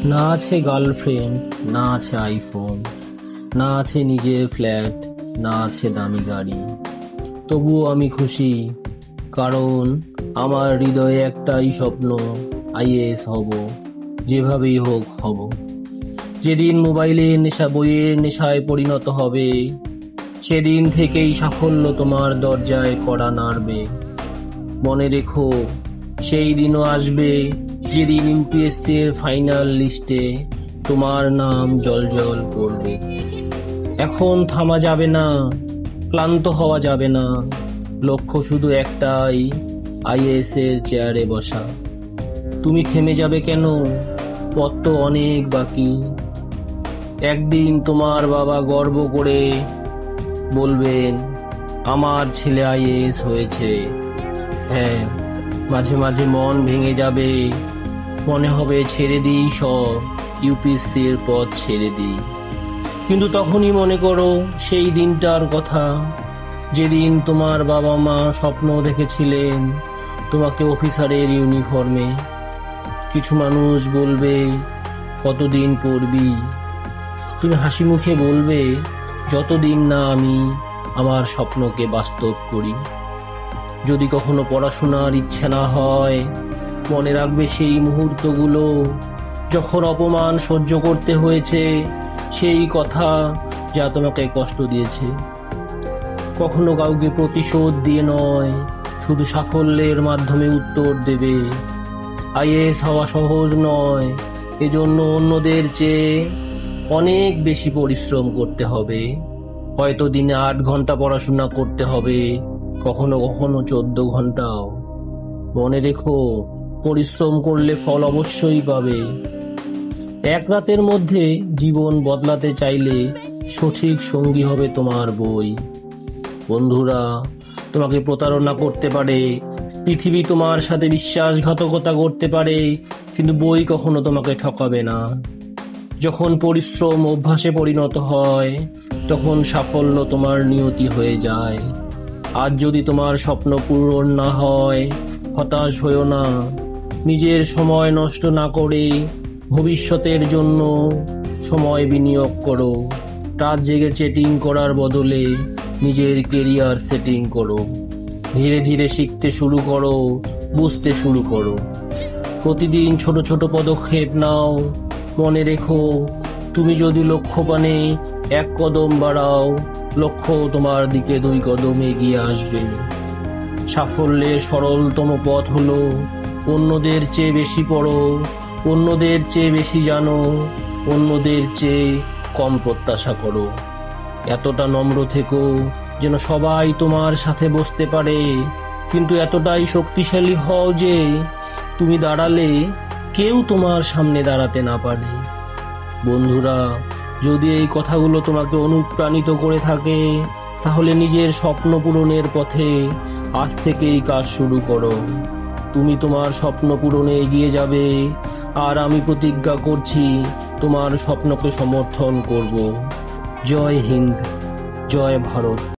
না আছে গার্লফ্রেন্ড, না আছে আইফোন, না আছে নিজের ফ্ল্যাট, না আছে দামি গাড়ি। তবুও আমি খুশি, কারণ আমার হৃদয়ে একটাই স্বপ্ন, আইএএস হব, যেভাবেই হোক হব। যেদিন মোবাইলের নেশা বইয়ের নেশায় পরিণত হবে, সেদিন থেকেই সাফল্য তোমার দরজায় কড়া নাড়বে। মনে রেখো, সেই দিনও আসবে যেদিন ইউপিএসসি এর ফাইনাল লিস্টে তোমার নাম জলজল করবে। এখন থামা যাবে না, ক্লান্ত হওয়া যাবে না। লক্ষ্য শুধু একটাই, আইএএস এর চেয়ারে বসা। তুমি থেমে যাবে কেন? পথ তো অনেক বাকি। একদিন তোমার বাবা গর্ব করে বলবেন, আমার ছেলে আইএএস হয়েছে। হ্যাঁ, মাঝে মাঝে মন ভেঙে যাবে, মনে হবে ছেড়ে দিই সব, ইউপিএসসির পথ ছেড়ে দিই। কিন্তু তখনই মনে করো সেই দিনটার কথা, যেদিন তোমার বাবা মা স্বপ্ন দেখেছিলেন তোমাকে অফিসারের ইউনিফর্মে। কিছু মানুষ বলবে, কতদিন পড়বি? তুমি হাসি মুখে বলবে, যতদিন না আমি আমার স্বপ্নকে বাস্তব করি। যদি কখনো পড়াশোনার ইচ্ছে না হয়, মনে রাখবে সেই মুহূর্তগুলো যখন অপমান সহ্য করতে হয়েছে, সেই কথা যা তোমাকে কষ্ট দিয়েছে। কখনো কাউকে প্রতিশোধ দিয়ে নয়, শুধু সাফল্যের মাধ্যমে উত্তর দেবে। আইএএস হওয়া সহজ নয়, এজন্য অন্যদের চেয়ে অনেক বেশি পরিশ্রম করতে হবে। হয়তো দিনে 8 ঘন্টা পড়াশোনা করতে হবে, কখনো কখনো 14 ঘন্টাও। মনে রেখো, পরিশ্রম করলে ফল অবশ্যই পাবে। এক রাতের মধ্যে জীবন বদলাতে চাইলে সঠিক সঙ্গী হবে তোমার বই। বন্ধুরা তোমাকে প্রতারণা করতে পারে, পৃথিবী তোমার সাথে বিশ্বাসঘাতকতা করতে পারে, কিন্তু বই কখনো তোমাকে ঠকাবে না। যখন পরিশ্রম অভ্যাসে পরিণত হয়, তখন সাফল্য তোমার নিয়তি হয়ে যায়। আজ যদি তোমার স্বপ্ন পূরণ না হয়, হতাশ হয়ো না। নিজের সময় নষ্ট না করে ভবিষ্যতের জন্য সময় বিনিয়োগ করো। রাত জেগে চ্যাটিং করার বদলে নিজের কেরিয়ার সেটিং করো। ধীরে ধীরে শিখতে শুরু করো, বুঝতে শুরু করো। প্রতিদিন ছোট ছোট পদক্ষেপ নাও। মনে রেখো, তুমি যদি লক্ষ্যপানে 1 কদম বাড়াও, লক্ষ্য তোমার দিকে 2 কদম এগিয়ে আসবে। সাফল্যের সরলতম পথ হলো অন্যদের চেয়ে বেশি পড়ো, অন্যদের চেয়ে বেশি জানো, অন্যদের চেয়ে কম প্রত্যাশা করো। এতটা নম্র থেকো যেন সবাই তোমার সাথে বসতে পারে, কিন্তু এতটাই শক্তিশালী হও যে তুমি দাঁড়ালে কেউ তোমার সামনে দাঁড়াতে না পারে। বন্ধুরা, যদি এই কথাগুলো তোমাকে অনুপ্রাণিত করে থাকে, তাহলে নিজের স্বপ্ন পূরণের পথে আজ থেকেই কাজ শুরু করো। তুমি তোমার স্বপ্ন পূরণে এগিয়ে যাবে, আর আমি প্রতিজ্ঞা করছি তোমার স্বপ্নকে সমর্থন করব। জয় হিন্দ, জয় ভারত।